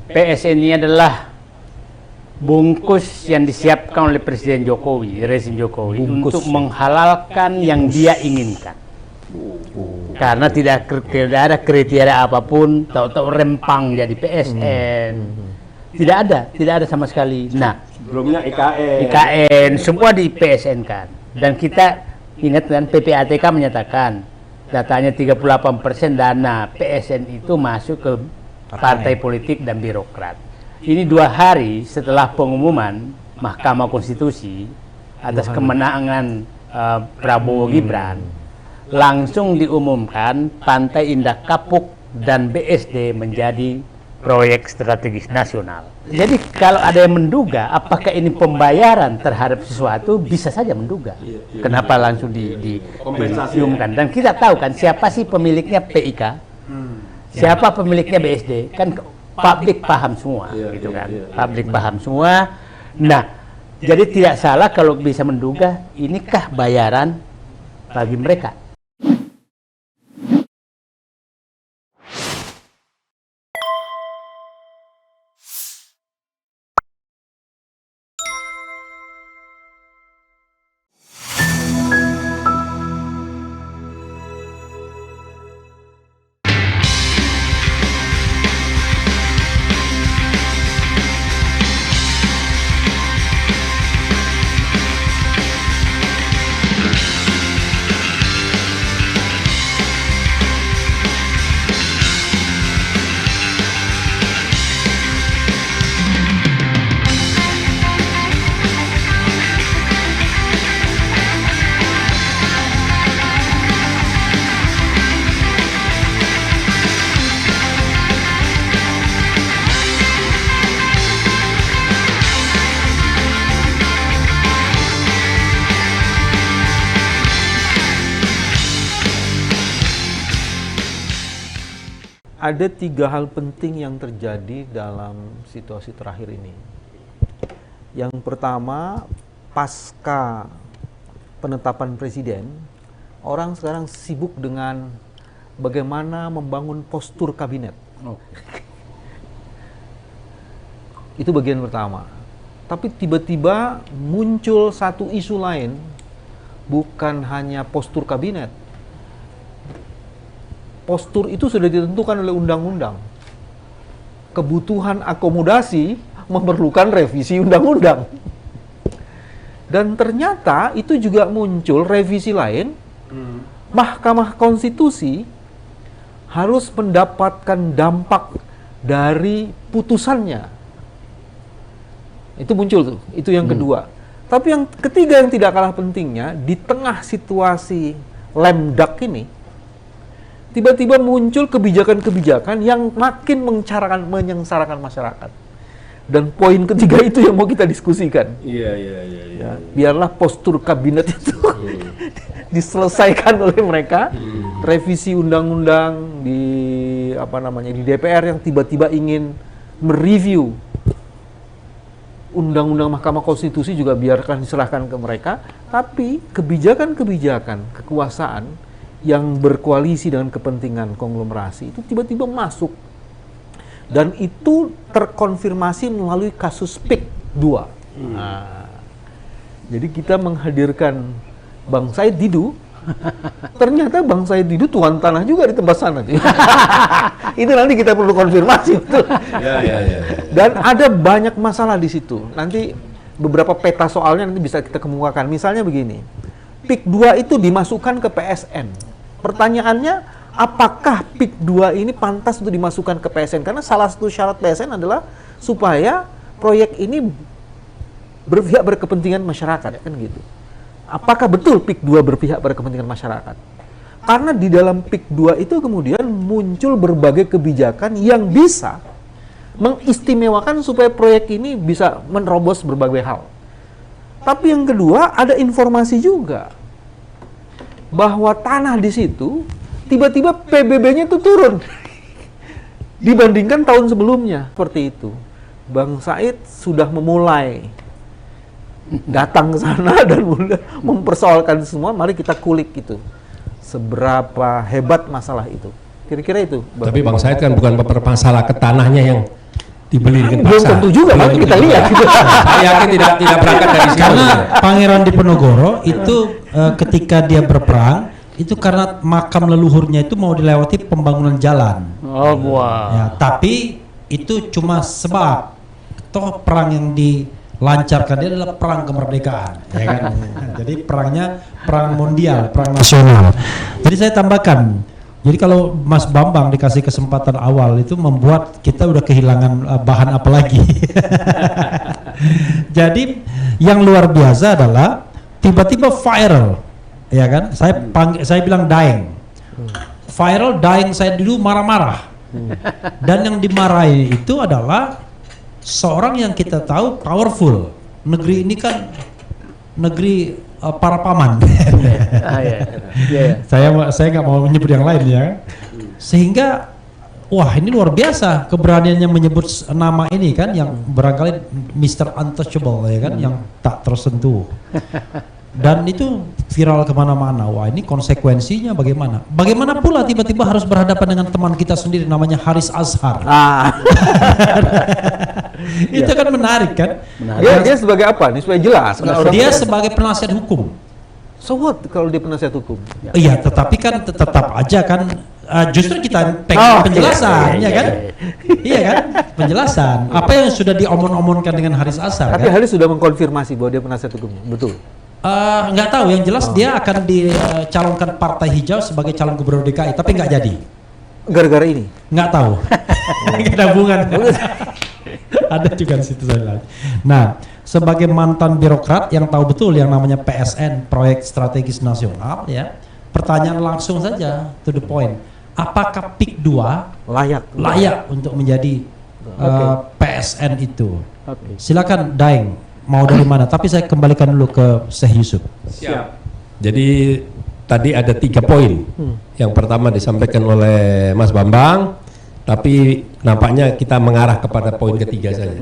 PSN ini adalah bungkus yang disiapkan oleh Presiden Jokowi, rezim Jokowi, untuk menghalalkan yang dia inginkan. Karena tidak ada kriteria apapun, tahu-tahu rempang jadi PSN. Tidak ada sama sekali. Nah, sebelumnya IKN. IKN semua di PSN kan. Dan kita ingat kan PPATK menyatakan datanya 38% dana PSN itu masuk ke partai politik dan birokrat. Ini 2 hari setelah pengumuman Mahkamah Konstitusi atas kemenangan Prabowo Gibran, langsung diumumkan Pantai Indah Kapuk dan BSD menjadi proyek strategis nasional. Jadi kalau ada yang menduga apakah ini pembayaran terhadap sesuatu, bisa saja menduga. Kenapa langsung diumumkan? Dan kita tahu kan siapa sih pemiliknya PIK, siapa pemiliknya BSD, kan publik paham semua, gitu kan? Publik paham semua. Nah, jadi tidak salah kalau bisa menduga inikah bayaran bagi mereka. Ada 3 hal penting yang terjadi dalam situasi terakhir ini. Yang pertama, pasca penetapan presiden, orang sekarang sibuk dengan bagaimana membangun postur kabinet. Itu bagian pertama. Tapi tiba-tiba muncul satu isu lain, bukan hanya postur kabinet. Postur itu sudah ditentukan oleh undang-undang. Kebutuhan akomodasi memerlukan revisi undang-undang. Dan ternyata itu juga muncul revisi lain. Mahkamah Konstitusi harus mendapatkan dampak dari putusannya. Itu muncul tuh, itu yang kedua. Tapi yang ketiga yang tidak kalah pentingnya, di tengah situasi lemdak ini, tiba-tiba muncul kebijakan-kebijakan yang makin menyengsarakan masyarakat. Dan poin ketiga itu yang mau kita diskusikan. Ya, biarlah postur kabinet itu diselesaikan oleh mereka. Revisi undang-undang di di DPR yang tiba-tiba ingin mereview undang-undang Mahkamah Konstitusi juga biarkan diserahkan ke mereka. Tapi kebijakan-kebijakan kekuasaan yang berkoalisi dengan kepentingan konglomerasi itu tiba-tiba masuk, dan itu terkonfirmasi melalui kasus PIK 2. Jadi kita menghadirkan Bang Said Didu, ternyata Bang Said Didu tuan tanah juga di tempat sana. Itu nanti kita perlu konfirmasi betul. Dan ada banyak masalah di situ. Nanti beberapa peta soalnya nanti bisa kita kemukakan. Misalnya begini, PIK 2 itu dimasukkan ke PSN. Pertanyaannya, apakah PIK 2 ini pantas untuk dimasukkan ke PSN? Karena salah satu syarat PSN adalah supaya proyek ini berpihak berkepentingan masyarakat, kan gitu. Apakah betul PIK 2 berpihak berkepentingan masyarakat? Karena di dalam PIK 2 itu kemudian muncul berbagai kebijakan yang bisa mengistimewakan supaya proyek ini bisa menerobos berbagai hal. Tapi yang kedua, ada informasi juga bahwa tanah di situ tiba-tiba PBB-nya itu turun dibandingkan tahun sebelumnya. Seperti itu. Bang Said sudah memulai datang ke sana dan mulai mempersoalkan semua. Mari kita kulik itu. Seberapa hebat masalah itu. Kira-kira itu. Tapi Bang Said kan bukan mempermasalah ke tanahnya yang dibeli dengan Belum paksa. tentu juga, nanti kita lihat. Saya yakin tidak berangkat dari situ. Karena Pangeran Diponegoro itu ketika dia berperang itu karena makam leluhurnya itu mau dilewati pembangunan jalan. Oh, wah. Ya, tapi itu cuma sebab toh perang yang dilancarkan dia adalah perang kemerdekaan, ya kan? Jadi perangnya perang mondial, perang nasional. Jadi saya tambahkan, jadi kalau Mas Bambang dikasih kesempatan awal itu membuat kita udah kehilangan bahan apa lagi. Jadi yang luar biasa adalah tiba-tiba viral, ya kan? Saya bilang dying, viral dying. Saya dulu marah-marah. Dan yang dimarahi itu adalah seorang yang kita tahu powerful. Negeri ini kan negeri para paman. Ah, ya. Ya, ya. Saya nggak mau menyebut yang lain ya. Sehingga wah ini luar biasa keberaniannya menyebut nama ini kan yang barangkali Mr. Untouchable ya kan, yang tak tersentuh. Dan itu viral kemana-mana. Wah ini konsekuensinya bagaimana? Bagaimana pula tiba-tiba harus berhadapan dengan teman kita sendiri namanya Haris Azhar. Itu kan menarik kan? Dia sebagai apa nih supaya jelas? Dia sebagai penasihat hukum. So what kalau dia penasihat hukum? Iya, tetapi kan tetap aja kan justru kita pengen penjelasan, ya kan? Iya kan? Penjelasan. Apa yang sudah diomong-omongkan dengan Haris Azhar Tapi kan? Haris sudah mengkonfirmasi bahwa dia penasihat hukumnya, betul? Nggak tahu, yang jelas dia akan dicalonkan Partai Hijau sebagai calon gubernur DKI, tapi nggak jadi. Gara-gara ini? Nggak tahu. Nggak ada hubungan. Ada juga di situ saya lihat. Nah, sebagai mantan birokrat yang tahu betul yang namanya PSN, Proyek Strategis Nasional, ya, pertanyaan langsung saja to the point. Apakah PIK 2 layak untuk menjadi PSN itu? Silakan Daeng, mau dari mana? Tapi saya kembalikan dulu ke Syekh Yusuf. Siap. Jadi tadi ada 3 poin. Yang pertama disampaikan oleh Mas Bambang, tapi nampaknya kita mengarah kepada poin ketiga saja.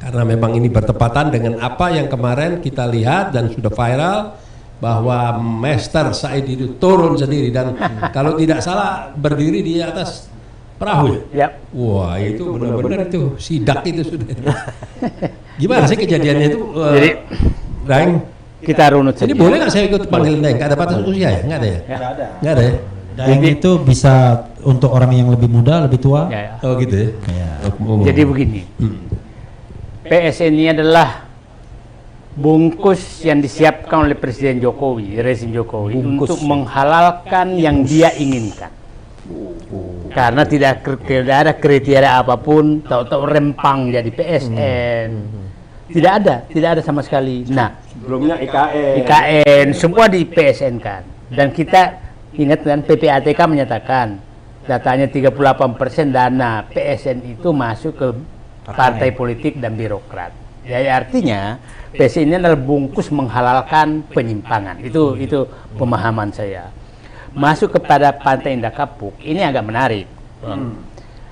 Karena memang ini bertepatan dengan apa yang kemarin kita lihat dan sudah viral, bahwa Master Said itu turun sendiri dan kalau tidak salah berdiri di atas perahu. Ya. Wah itu benar-benar itu sidak itu sudah. Gimana sih kejadiannya itu? Jadi Daeng, kita runut ini saja. boleh nggak saya ikut panggil Daeng? Nggak ada batas usia ya? Nggak ada ya? Nggak ada ya? Daeng itu bisa untuk orang yang lebih muda, lebih tua. Ya, ya. Oh gitu ya? Ya. Jadi begini, PSN ini adalah bungkus yang disiapkan oleh Presiden Jokowi, rezim Jokowi, untuk menghalalkan yang dia inginkan. Karena tidak ada kriteria apapun, tahu-tahu rempang jadi PSN. Tidak ada sama sekali. Nah, Sebelumnya IKN. IKN semua di PSN kan. Dan kita ingat kan PPATK menyatakan datanya 38% dana PSN itu masuk ke partai politik dan birokrat. Ya, artinya PSN ini adalah bungkus menghalalkan penyimpangan. Itu pemahaman saya. Masuk kepada Pantai Indah Kapuk ini agak menarik.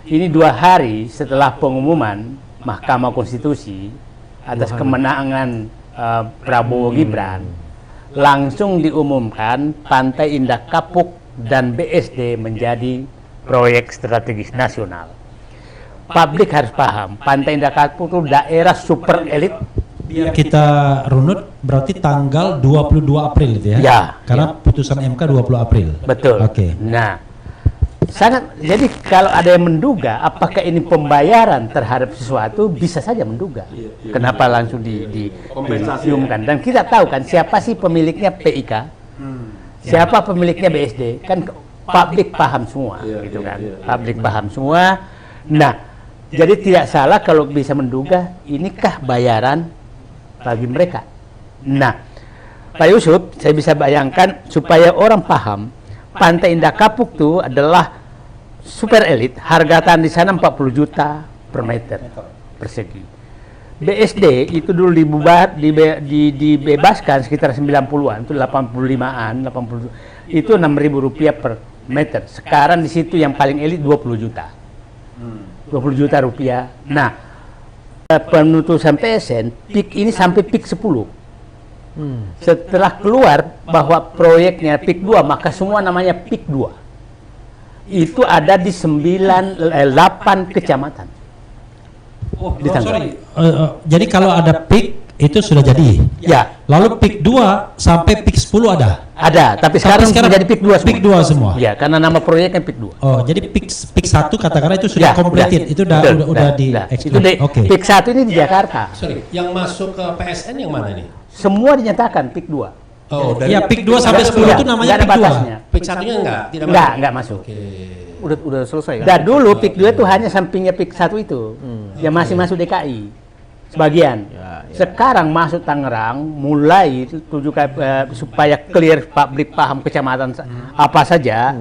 Ini 2 hari setelah pengumuman Mahkamah Konstitusi atas kemenangan Prabowo Gibran, langsung diumumkan Pantai Indah Kapuk dan BSD menjadi proyek strategis nasional. Publik harus paham, Pantai Indah Kapuk itu daerah super elit. Biar kita runut berarti tanggal 22 April itu ya? Ya. Karena putusan MK 20 April. Betul. Oke. Nah, jadi kalau ada yang menduga apakah ini pembayaran terhadap sesuatu, bisa saja menduga. Kenapa langsung diumumkan? Dan kita tahu kan siapa sih pemiliknya PIK, siapa pemiliknya BSD, kan publik paham semua, gitu kan? Publik paham semua. Nah, jadi tidak salah kalau bisa menduga inikah bayaran bagi mereka. Nah, Pak Yusuf, saya bisa bayangkan supaya orang paham, Pantai Indah Kapuk itu adalah super elit, harga tanah di sana 40 juta per meter persegi. BSD itu dulu dibebaskan sekitar 90-an, itu 85-an, 80, itu 6.000 rupiah per meter. Sekarang di situ yang paling elit 20 juta. 20 juta rupiah. Nah, penutusan PSN, PIK ini sampai PIK 10. Setelah keluar bahwa proyeknya PIK 2, maka semua namanya PIK 2. Itu ada di 8 kecamatan. ditanggapi. Jadi kalau ada PIK itu sudah jadi. Ya, Lalu PIK 2 sampai PIK 10 ada. ada, tapi sekarang menjadi PIK 2 semua. PIK 2 semua. Ya, karena nama proyeknya PIK 2. Oh, jadi PIK 1 katakanlah itu sudah Ya, completed, itu udah di Itu execute. Oke. PIK 1 ini di Jakarta. Sorry, yang masuk ke PSN yang mana nih? Semua dinyatakan PIK 2. Oh, Ya, PIK 2 sampai 10 itu namanya Nggak ada PIK 2. batasnya. PIK satunya tidak Enggak masuk. Oke. Udah selesai kan? Dan dulu PIK 2 itu hanya sampingnya PIK 1 itu. Yang masih masuk DKI. Sebagian. Ya. Sekarang masuk Tangerang mulai supaya clear publik paham kecamatan apa saja.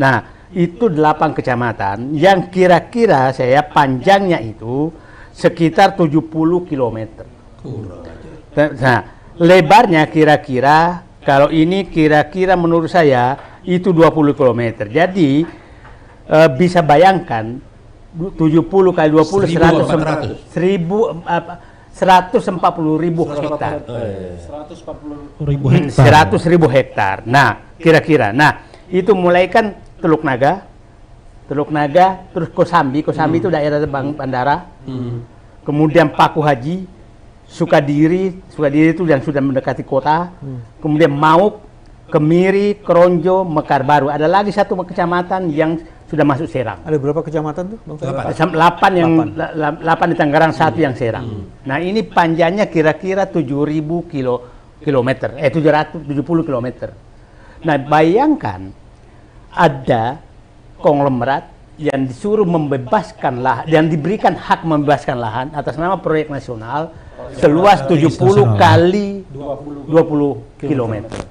Nah, itu 8 kecamatan yang kira-kira saya panjangnya itu sekitar 70 km. Kurang aja. Nah, lebarnya kira-kira kalau ini kira-kira menurut saya itu 20 km. Jadi bisa bayangkan 70 kali 20 1.400. 140.000 hektar. 140.000 hektar. 100.000 hektar. Nah, kira-kira. Nah, itu mulai kan Teluk Naga, terus Kosambi itu daerah bandara. Kemudian Paku Haji, Sukadiri itu yang sudah mendekati kota. Kemudian Mauk, Kemiri, Kronjo, Mekarbaru. Ada lagi satu kecamatan yang sudah masuk Serang. Ada berapa kecamatan tuh, Bang Said? 8 di Tangerang, 1 yang Serang. Nah, ini panjangnya kira-kira 7.000 kilometer, 770 kilometer. Nah, bayangkan ada konglomerat yang disuruh membebaskan lahan, yang diberikan hak membebaskan lahan atas nama proyek nasional seluas 70 kali 20 kilometer.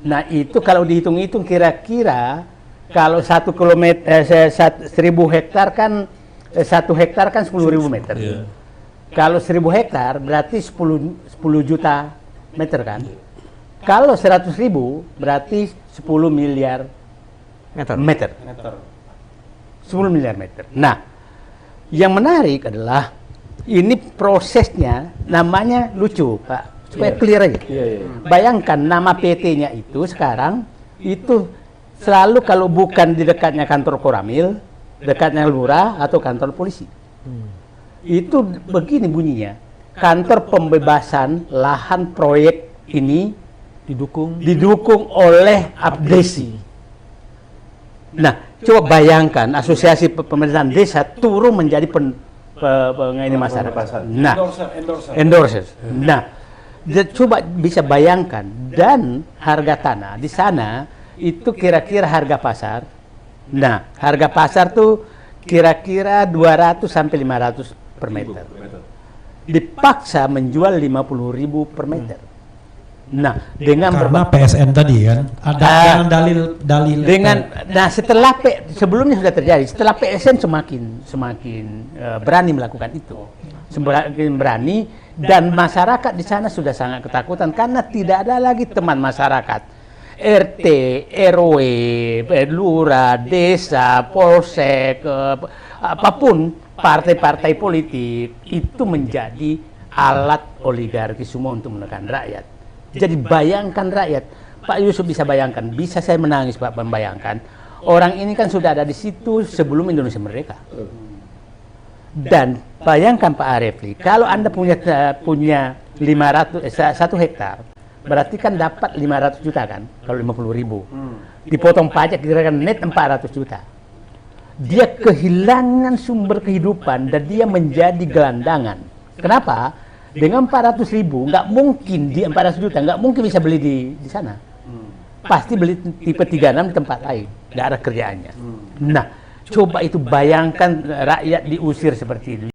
Nah, itu kalau dihitung-hitung kira-kira kalau 1 kilometer 1.000 hektar kan 1 hektar kan 10.000 meter. Iya. Kalau 1.000 hektar berarti 10 juta meter kan. Kalau 100.000 berarti 10 miliar meter. 10 miliar meter. Nah, yang menarik adalah ini prosesnya namanya lucu, Pak. Supaya clear aja. Bayangkan nama PT-nya itu sekarang itu selalu kalau bukan di dekatnya kantor Koramil, dekatnya lurah atau kantor polisi. Itu begini bunyinya. Kantor pembebasan lahan proyek ini didukung oleh Abdesi. Nah, coba bayangkan asosiasi pemerintahan desa turun menjadi ini masyarakat. Nah, endorser. Nah, coba bisa bayangkan, dan harga tanah di sana itu kira-kira harga pasar. Nah, harga pasar tuh kira-kira 200 sampai 500 per meter. Dipaksa menjual 50.000 per meter. Nah, dengan Karena PSN tadi kan ada dalil nah setelah sebelumnya sudah terjadi, setelah PSN semakin berani melakukan itu, semakin berani, dan masyarakat di sana sudah sangat ketakutan karena tidak ada lagi teman masyarakat, RT, RW, lurah, desa, polsek, apapun partai-partai politik itu menjadi alat oligarki semua untuk menekan rakyat. Jadi bayangkan rakyat, Pak Yusuf bisa bayangkan, bisa saya menangis Pak membayangkan, orang ini kan sudah ada di situ sebelum Indonesia merdeka. Dan bayangkan Pak Arefli, kalau Anda punya 1 hektar, berarti kan dapat 500 juta kan, kalau 50.000. Dipotong pajak kira-kira net 400 juta. Dia kehilangan sumber kehidupan dan dia menjadi gelandangan. Kenapa? Dengan 400.000 nggak mungkin, di 400 juta nggak mungkin bisa beli di sana. Pasti beli tipe 36 di tempat lain, nggak ada kerjaannya. Nah, coba itu bayangkan rakyat diusir seperti itu.